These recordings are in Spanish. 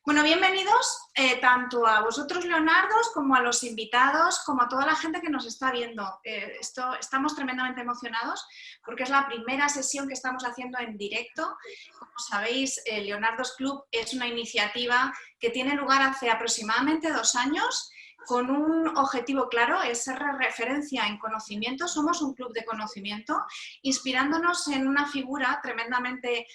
Bueno, bienvenidos tanto a vosotros, Leonardos, como a los invitados, como a toda la gente que nos está viendo. Estamos tremendamente emocionados porque es la primera sesión que estamos haciendo en directo. Como sabéis, Leonardos Club es una iniciativa que tiene lugar hace aproximadamente 2 años con un objetivo claro, es ser referencia en conocimiento. Somos un club de conocimiento, inspirándonos en una figura tremendamente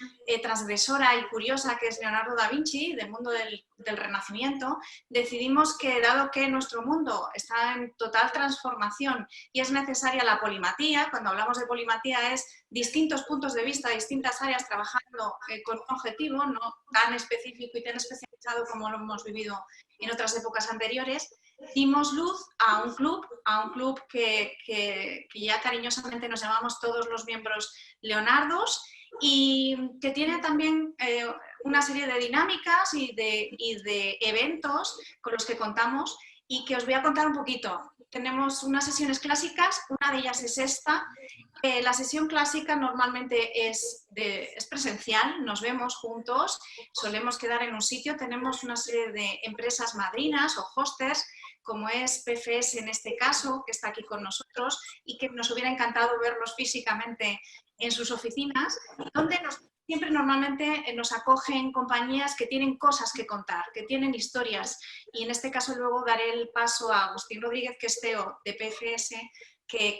transgresora y curiosa que es Leonardo da Vinci, del mundo del Renacimiento. Decidimos que, dado que nuestro mundo está en total transformación y es necesaria la polimatía, cuando hablamos de polimatía es distintos puntos de vista, distintas áreas trabajando con un objetivo, no tan específico y tan especializado como lo hemos vivido en otras épocas anteriores, dimos luz a un club que ya cariñosamente nos llamamos todos los miembros Leonardos y que tiene también una serie de dinámicas y de eventos con los que contamos y que os voy a contar un poquito. Tenemos unas sesiones clásicas, una de ellas es esta. La sesión clásica normalmente es presencial, nos vemos juntos, solemos quedar en un sitio, tenemos una serie de empresas madrinas o hosters, como es PFS en este caso, que está aquí con nosotros y que nos hubiera encantado verlos físicamente en sus oficinas, donde siempre normalmente nos acogen compañías que tienen cosas que contar, que tienen historias, y en este caso luego daré el paso a Agustín Rodríguez, que es CEO de PFS,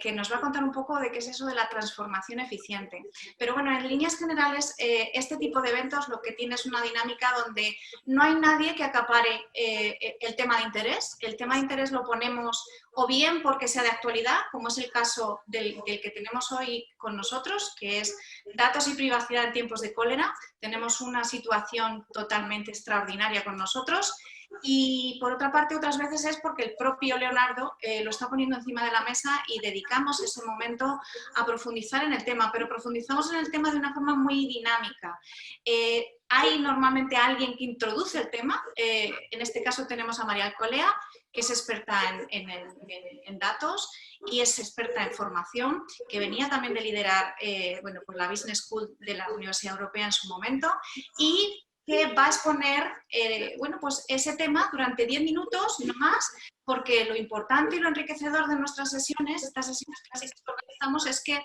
que nos va a contar un poco de qué es eso de la transformación eficiente. Pero bueno, en líneas generales, este tipo de eventos lo que tiene es una dinámica donde no hay nadie que acapare el tema de interés. El tema de interés lo ponemos o bien porque sea de actualidad, como es el caso del que tenemos hoy con nosotros, que es datos y privacidad en tiempos de cólera. Tenemos una situación totalmente extraordinaria con nosotros. Y por otra parte, otras veces es porque el propio Leonardo lo está poniendo encima de la mesa y dedicamos ese momento a profundizar en el tema, pero profundizamos en el tema de una forma muy dinámica. Hay normalmente alguien que introduce el tema, en este caso tenemos a María Alcolea, que es experta en datos y es experta en formación, que venía también de liderar bueno, pues la Business School de la Universidad Europea en su momento, y que va a exponer bueno, pues ese tema durante 10 minutos, no más, porque lo importante y lo enriquecedor de nuestras sesiones, estas sesiones clásicas que organizamos, es que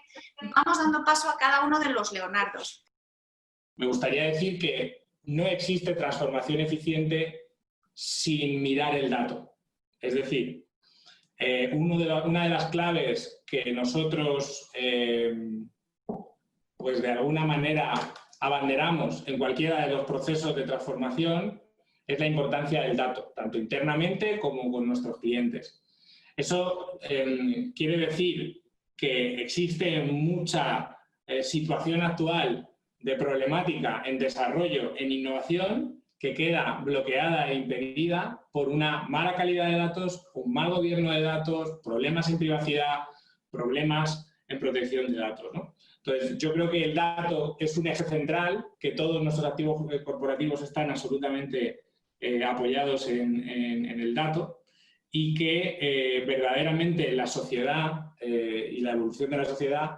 vamos dando paso a cada uno de los Leonardos. Me gustaría decir que no existe transformación eficiente sin mirar el dato. Es decir, una de las claves que nosotros, pues de alguna manera, abanderamos en cualquiera de los procesos de transformación es la importancia del dato, tanto internamente como con nuestros clientes. Eso quiere decir que existe mucha situación actual de problemática en desarrollo, en innovación, que queda bloqueada e impedida por una mala calidad de datos, un mal gobierno de datos, problemas en privacidad, problemas en protección de datos, ¿no? Entonces, yo creo que el dato es un eje central, que todos nuestros activos corporativos están absolutamente apoyados en el dato y que verdaderamente la sociedad y la evolución de la sociedad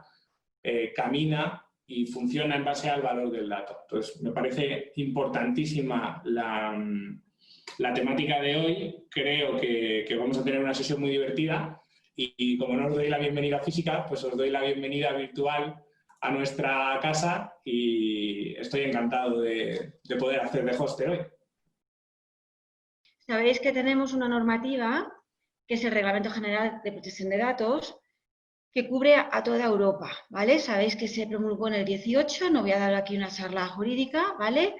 camina y funciona en base al valor del dato. Entonces, me parece importantísima la temática de hoy. Creo que vamos a tener una sesión muy divertida y como no os doy la bienvenida física, pues os doy la bienvenida virtual a nuestra casa y estoy encantado de poder hacer de hoster hoy. Sabéis que tenemos una normativa, que es el Reglamento General de Protección de Datos, que cubre a toda Europa, ¿vale? Sabéis que se promulgó en el 18, no voy a dar aquí una charla jurídica, ¿vale?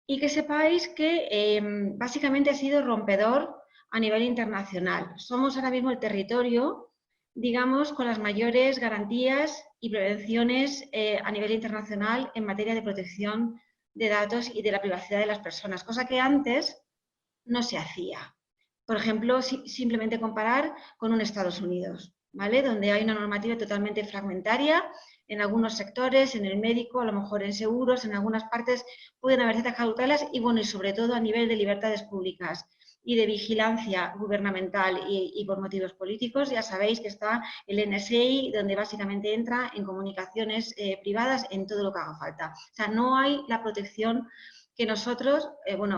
Y que sepáis que básicamente ha sido rompedor a nivel internacional. Somos ahora mismo el territorio, digamos, con las mayores garantías y prevenciones a nivel internacional en materia de protección de datos y de la privacidad de las personas, cosa que antes no se hacía. Por ejemplo, simplemente comparar con un Estados Unidos, ¿vale? Donde hay una normativa totalmente fragmentaria en algunos sectores, en el médico, a lo mejor en seguros, en algunas partes pueden haber ciertas cautelas y, bueno, y sobre todo a nivel de libertades públicas y de vigilancia gubernamental y por motivos políticos, ya sabéis que está el NSA, donde básicamente entra en comunicaciones privadas en todo lo que haga falta. O sea, no hay la protección que nosotros,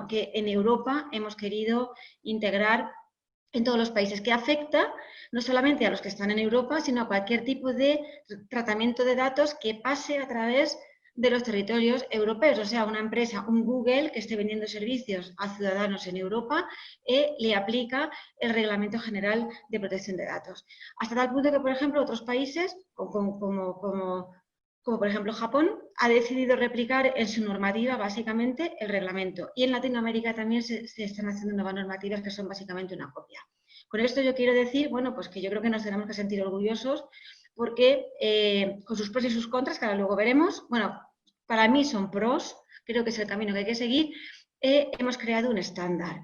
que en Europa hemos querido integrar en todos los países, que afecta no solamente a los que están en Europa, sino a cualquier tipo de tratamiento de datos que pase a través de los territorios europeos. O sea, una empresa, un Google que esté vendiendo servicios a ciudadanos en Europa, le aplica el Reglamento General de Protección de Datos. Hasta tal punto que, por ejemplo, otros países, como por ejemplo Japón, ha decidido replicar en su normativa básicamente el reglamento. Y en Latinoamérica también se están haciendo nuevas normativas que son básicamente una copia. Con esto yo quiero decir, bueno, pues que yo creo que nos tenemos que sentir orgullosos porque con sus pros y sus contras, que ahora luego veremos, bueno, para mí son pros, creo que es el camino que hay que seguir, hemos creado un estándar.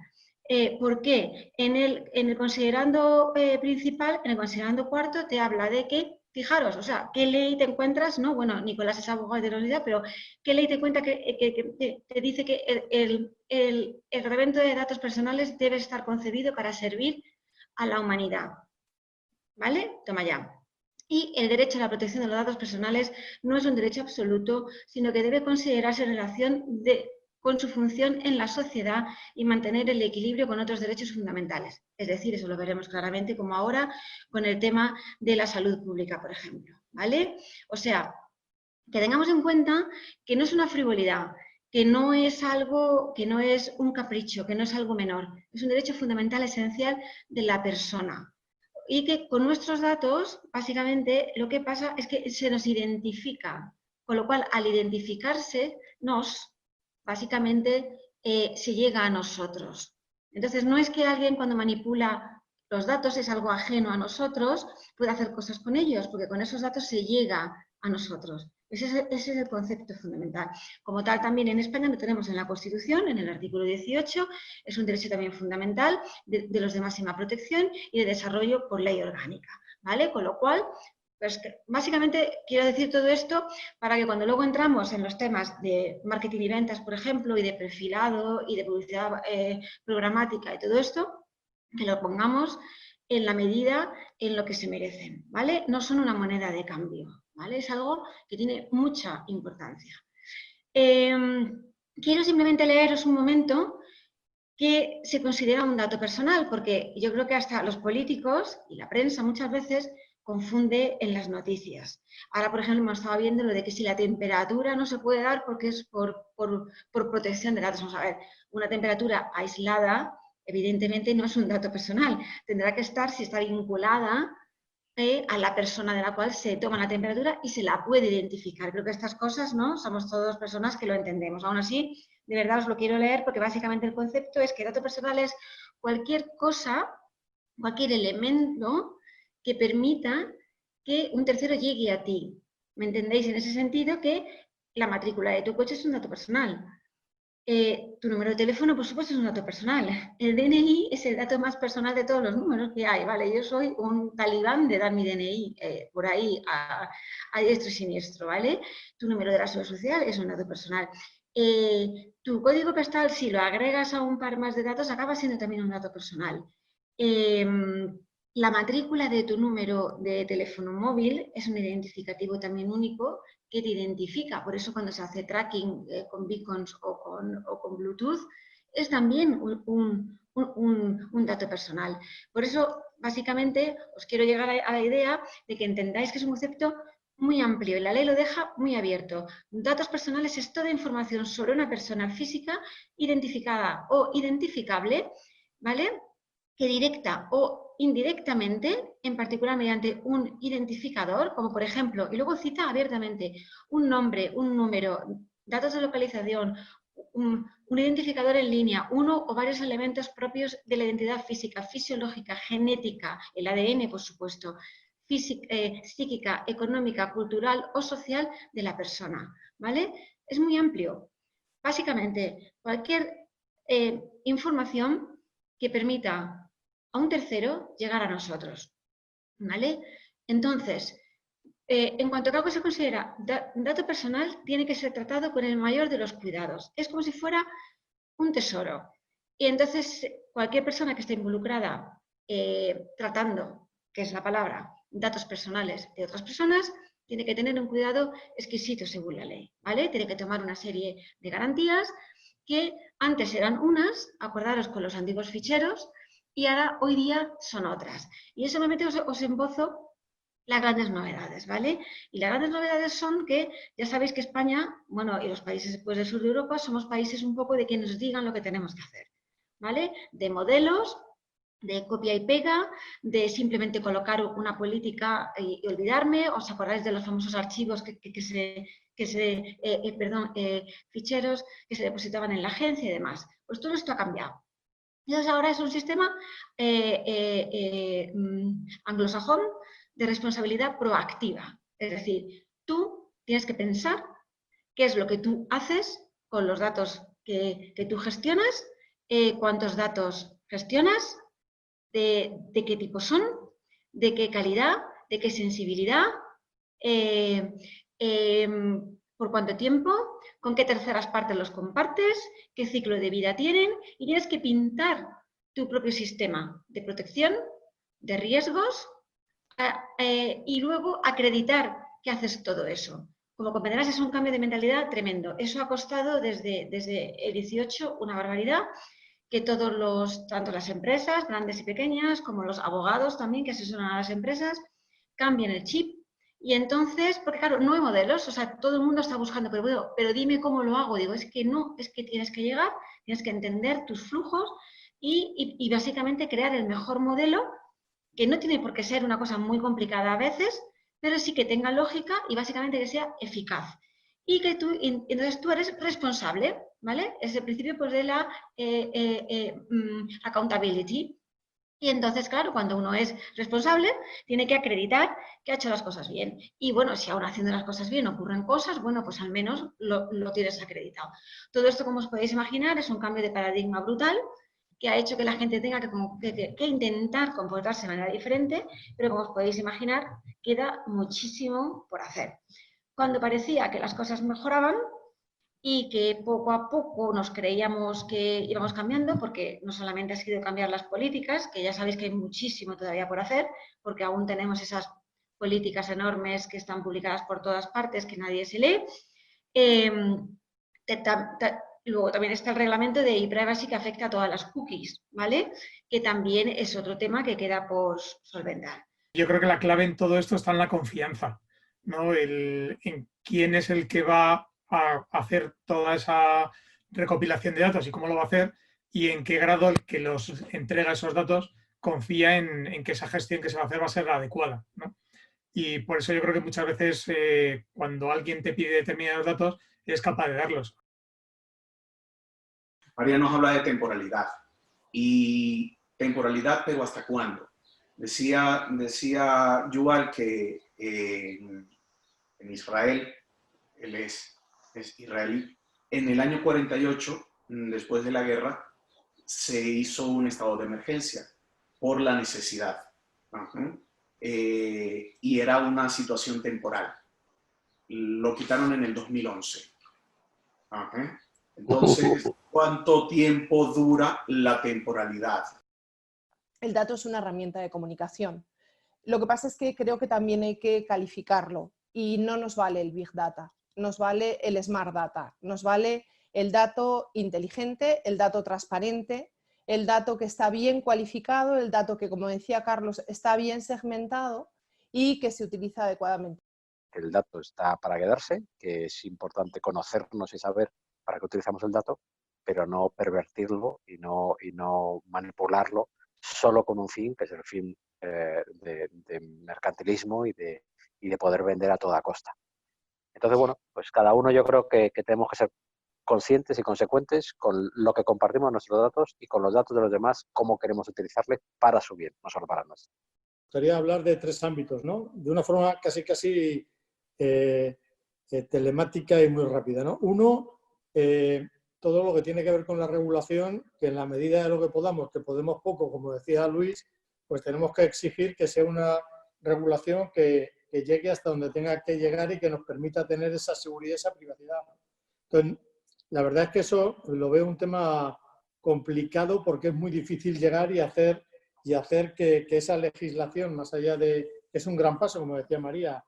¿Por qué? En el considerando principal, en el considerando cuarto, te habla de que, fijaros, o sea, ¿qué ley te encuentras? No, bueno, Nicolás es abogado de la unidad, pero ¿qué ley te cuenta que te dice que el reglamento de datos personales debe estar concebido para servir a la humanidad? ¿Vale? Toma ya. Y el derecho a la protección de los datos personales no es un derecho absoluto, sino que debe considerarse en relación con su función en la sociedad y mantener el equilibrio con otros derechos fundamentales. Es decir, eso lo veremos claramente como ahora con el tema de la salud pública, por ejemplo. ¿Vale? O sea, que tengamos en cuenta que no es una frivolidad, que no es algo, que no es un capricho, que no es algo menor. Es un derecho fundamental esencial de la persona. Y que con nuestros datos, básicamente, lo que pasa es que se nos identifica, con lo cual, al identificarse, básicamente, se llega a nosotros. Entonces, no es que alguien cuando manipula los datos es algo ajeno a nosotros, puede hacer cosas con ellos, porque con esos datos se llega a nosotros. Ese es el concepto fundamental. Como tal, también en España lo tenemos en la Constitución, en el artículo 18, es un derecho también fundamental de los de máxima protección y de desarrollo por ley orgánica, ¿vale? Con lo cual, pues básicamente quiero decir todo esto para que cuando luego entramos en los temas de marketing y ventas, por ejemplo, y de perfilado y de publicidad programática y todo esto, que lo pongamos en la medida en lo que se merecen, ¿vale? No son una moneda de cambio, ¿vale? Es algo que tiene mucha importancia. Quiero simplemente leeros un momento que se considera un dato personal, porque yo creo que hasta los políticos y la prensa muchas veces confunde en las noticias. Ahora, por ejemplo, hemos estado viendo lo de que si la temperatura no se puede dar porque es por protección de datos. Vamos a ver, una temperatura aislada evidentemente no es un dato personal. Tendrá que estar, si está vinculada a la persona de la cual se toma la temperatura y se la puede identificar. Creo que estas cosas, ¿no? Somos todas personas que lo entendemos. Aún así, de verdad os lo quiero leer porque básicamente el concepto es que dato personal es cualquier cosa, cualquier elemento que permita que un tercero llegue a ti. ¿Me entendéis? En ese sentido que la matrícula de tu coche es un dato personal. Tu número de teléfono, por supuesto, es un dato personal. El DNI es el dato más personal de todos los números que hay, ¿vale? Yo soy un talibán de dar mi DNI por ahí a diestro y siniestro, ¿vale? Tu número de la seguridad social es un dato personal. Tu código postal, si lo agregas a un par más de datos, acaba siendo también un dato personal. La matrícula de tu número de teléfono móvil es un identificativo también único que te identifica. Por eso cuando se hace tracking con beacons o con Bluetooth, es también un dato personal. Por eso, básicamente, os quiero llegar a la idea de que entendáis que es un concepto muy amplio y la ley lo deja muy abierto. Datos personales es toda información sobre una persona física identificada o identificable, ¿vale? Que directa o indirectamente, en particular mediante un identificador, como por ejemplo, y luego cita abiertamente, un nombre, un número, datos de localización, un identificador en línea, uno o varios elementos propios de la identidad física, fisiológica, genética, el ADN, por supuesto, psíquica, económica, cultural o social de la persona, ¿vale? Es muy amplio. Básicamente, cualquier información que permita a un tercero llegar a nosotros, ¿vale? Entonces, en cuanto a algo que se considera dato personal, tiene que ser tratado con el mayor de los cuidados. Es como si fuera un tesoro. Y entonces, cualquier persona que esté involucrada tratando, que es la palabra, datos personales de otras personas, tiene que tener un cuidado exquisito según la ley, ¿vale? Tiene que tomar una serie de garantías que antes eran unas, acordaros con los antiguos ficheros, y ahora hoy día son otras. Y eso normalmente os embozo las grandes novedades, ¿vale? Y las grandes novedades son que ya sabéis que España, bueno, y los países pues, del sur de Europa, somos países un poco de que nos digan lo que tenemos que hacer, ¿vale? De modelos, de copia y pega, de simplemente colocar una política y olvidarme. ¿Os acordáis de los famosos archivos ficheros que se depositaban en la agencia y demás? Pues todo esto ha cambiado. Entonces ahora es un sistema anglosajón de responsabilidad proactiva. Es decir, tú tienes que pensar qué es lo que tú haces con los datos que tú gestionas, cuántos datos gestionas, de qué tipo son, de qué calidad, de qué sensibilidad, por cuánto tiempo, con qué terceras partes los compartes, qué ciclo de vida tienen, y tienes que pintar tu propio sistema de protección, de riesgos, y luego acreditar que haces todo eso. Como comprenderás, es un cambio de mentalidad tremendo. Eso ha costado desde el 18 una barbaridad, que tanto las empresas, grandes y pequeñas, como los abogados también que asesoran a las empresas, cambien el chip. Y entonces, porque claro, no hay modelos, o sea, todo el mundo está buscando, pero dime cómo lo hago. Digo, es que no, es que tienes que llegar, tienes que entender tus flujos y básicamente crear el mejor modelo, que no tiene por qué ser una cosa muy complicada a veces, pero sí que tenga lógica y básicamente que sea eficaz. Y que entonces tú eres responsable, ¿vale? Es el principio pues, de la accountability. Y entonces, claro, cuando uno es responsable, tiene que acreditar que ha hecho las cosas bien. Y bueno, si aún haciendo las cosas bien ocurren cosas, bueno, pues al menos lo tienes acreditado. Todo esto, como os podéis imaginar, es un cambio de paradigma brutal que ha hecho que la gente tenga que intentar comportarse de manera diferente, pero como os podéis imaginar, queda muchísimo por hacer. Cuando parecía que las cosas mejoraban y que poco a poco nos creíamos que íbamos cambiando, porque no solamente ha sido cambiar las políticas, que ya sabéis que hay muchísimo todavía por hacer, porque aún tenemos esas políticas enormes que están publicadas por todas partes, que nadie se lee. Luego también está el reglamento de e-privacy que afecta a todas las cookies, ¿vale? Que también es otro tema que queda por solventar. Yo creo que la clave en todo esto está en la confianza, ¿no? En quién es el que va a hacer toda esa recopilación de datos y cómo lo va a hacer, y en qué grado el que los entrega esos datos confía en que esa gestión que se va a hacer va a ser la adecuada, ¿no? Y por eso yo creo que muchas veces cuando alguien te pide determinados datos, eres capaz de darlos. María nos habla de temporalidad. Y temporalidad, pero ¿hasta cuándo? Decía Yuval que en Israel, él es israelí, en el año 48, después de la guerra, se hizo un estado de emergencia por la necesidad. Y era una situación temporal. Lo quitaron en el 2011. Entonces, ¿cuánto tiempo dura la temporalidad? El dato es una herramienta de comunicación. Lo que pasa es que creo que también hay que calificarlo y no nos vale el Big Data, nos vale el Smart Data, nos vale el dato inteligente, el dato transparente, el dato que está bien cualificado, el dato que, como decía Carlos, está bien segmentado y que se utiliza adecuadamente. El dato está para quedarse, que es importante conocernos y saber para qué utilizamos el dato, pero no pervertirlo y no manipularlo solo con un fin, que es el fin de mercantilismo y de poder vender a toda costa. Entonces, bueno, pues cada uno yo creo que tenemos que ser conscientes y consecuentes con lo que compartimos nuestros datos y con los datos de los demás, cómo queremos utilizarles para su bien, no solo para nosotros. Me gustaría hablar de tres ámbitos, ¿no? De una forma casi telemática y muy rápida, ¿no? Uno, todo lo que tiene que ver con la regulación, que en la medida de lo que podamos, que podemos poco, como decía Luis, pues tenemos que exigir que sea una regulación que llegue hasta donde tenga que llegar y que nos permita tener esa seguridad y esa privacidad. Entonces, la verdad es que eso lo veo un tema complicado porque es muy difícil llegar y hacer que esa legislación, más allá de... Es un gran paso, como decía María,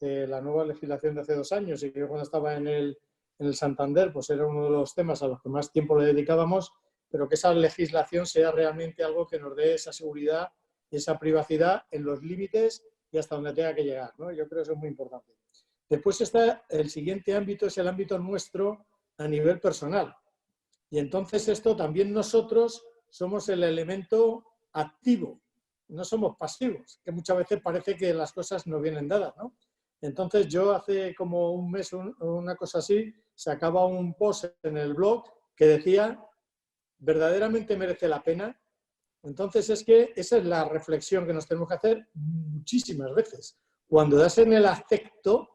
la nueva legislación de hace 2 años, y que yo cuando estaba en el en el Santander pues era uno de los temas a los que más tiempo le dedicábamos, pero que esa legislación sea realmente algo que nos dé esa seguridad y esa privacidad en los límites y hasta donde tenga que llegar, ¿no? Yo creo que eso es muy importante. Después está el siguiente ámbito, es el ámbito nuestro a nivel personal. Y entonces esto también nosotros somos el elemento activo, no somos pasivos, que muchas veces parece que las cosas no vienen dadas, ¿no? Entonces yo hace como un mes, una cosa así, sacaba un post en el blog que decía, ¿verdaderamente merece la pena? Entonces es que esa es la reflexión que nos tenemos que hacer muchísimas veces. Cuando das en el acepto,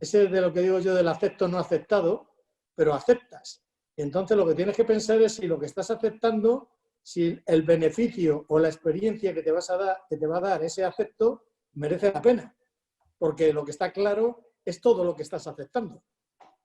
ese es de lo que digo yo del acepto no aceptado, pero aceptas. Y entonces lo que tienes que pensar es si lo que estás aceptando, si el beneficio o la experiencia que te va a dar ese acepto merece la pena. Porque lo que está claro es todo lo que estás aceptando.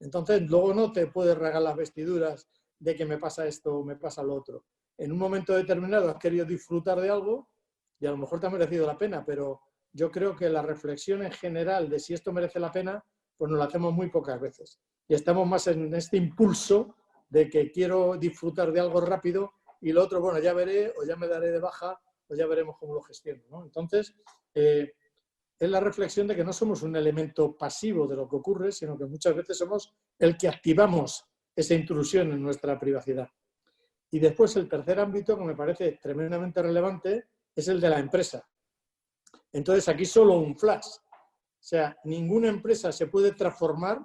Entonces luego no te puedes regar las vestiduras de que me pasa esto o me pasa lo otro. En un momento determinado has querido disfrutar de algo y a lo mejor te ha merecido la pena, pero yo creo que la reflexión en general de si esto merece la pena, pues nos la hacemos muy pocas veces. Y estamos más en este impulso de que quiero disfrutar de algo rápido y lo otro, bueno, ya veré o ya me daré de baja o ya veremos cómo lo gestiono, ¿no? Entonces, es la reflexión de que no somos un elemento pasivo de lo que ocurre, sino que muchas veces somos el que activamos esa intrusión en nuestra privacidad. Y después el tercer ámbito que me parece tremendamente relevante es el de la empresa. Entonces aquí solo un flash. O sea, ninguna empresa se puede transformar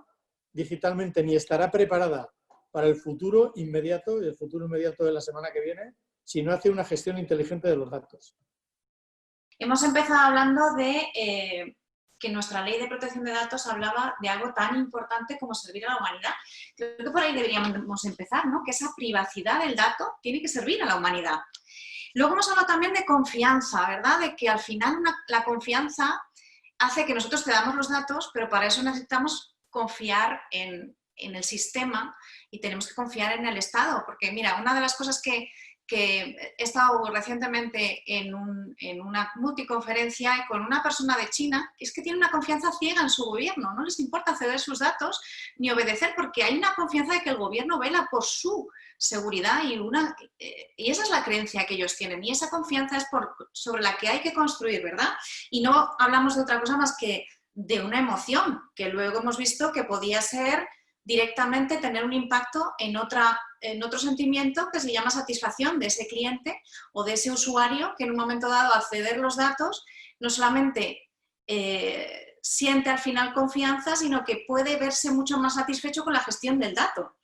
digitalmente ni estará preparada para el futuro inmediato, y el futuro inmediato de la semana que viene, si no hace una gestión inteligente de los datos. Hemos empezado hablando de que nuestra ley de protección de datos hablaba de algo tan importante como servir a la humanidad. Creo que por ahí deberíamos empezar, ¿no? Que esa privacidad del dato tiene que servir a la humanidad. Luego hemos hablado también de confianza, ¿verdad? De que al final la confianza hace que nosotros te damos los datos, pero para eso necesitamos confiar en el sistema y tenemos que confiar en el Estado. Porque mira, una de las cosas que he estado recientemente en una multiconferencia con una persona de China, es que tiene una confianza ciega en su gobierno, no les importa ceder sus datos ni obedecer porque hay una confianza de que el gobierno vela por su seguridad y esa es la creencia que ellos tienen y esa confianza es sobre la que hay que construir, ¿verdad? Y no hablamos de otra cosa más que de una emoción, que luego hemos visto que podía ser directamente tener un impacto en otro sentimiento que se llama satisfacción de ese cliente o de ese usuario que en un momento dado al ceder los datos no solamente siente al final confianza, sino que puede verse mucho más satisfecho con la gestión del dato.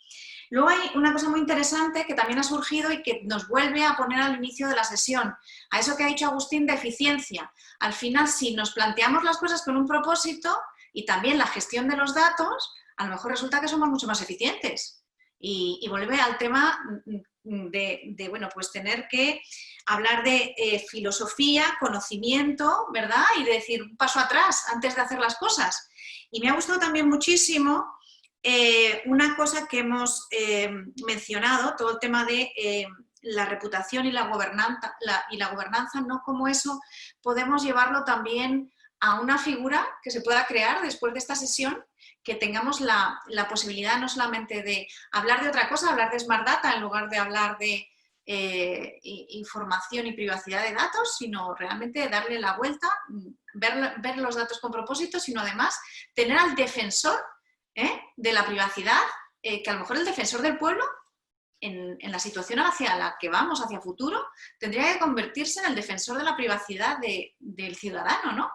Luego hay una cosa muy interesante que también ha surgido y que nos vuelve a poner al inicio de la sesión, a eso que ha dicho Agustín de eficiencia. Al final, si nos planteamos las cosas con un propósito y también la gestión de los datos, a lo mejor resulta que somos mucho más eficientes. Y vuelve al tema de bueno, pues tener que hablar de filosofía, conocimiento, ¿verdad? Y de decir un paso atrás antes de hacer las cosas. Y me ha gustado también muchísimo una cosa que hemos mencionado, todo el tema de la reputación y la gobernanza, ¿no? Cómo eso podemos llevarlo también a una figura que se pueda crear después de esta sesión, que tengamos la posibilidad no solamente de hablar de otra cosa, hablar de Smart Data en lugar de hablar de información y privacidad de datos, sino realmente darle la vuelta, ver los datos con propósito, sino además tener al defensor de la privacidad, que a lo mejor el defensor del pueblo, en la situación hacia la que vamos, hacia futuro, tendría que convertirse en el defensor de la privacidad del ciudadano, ¿no?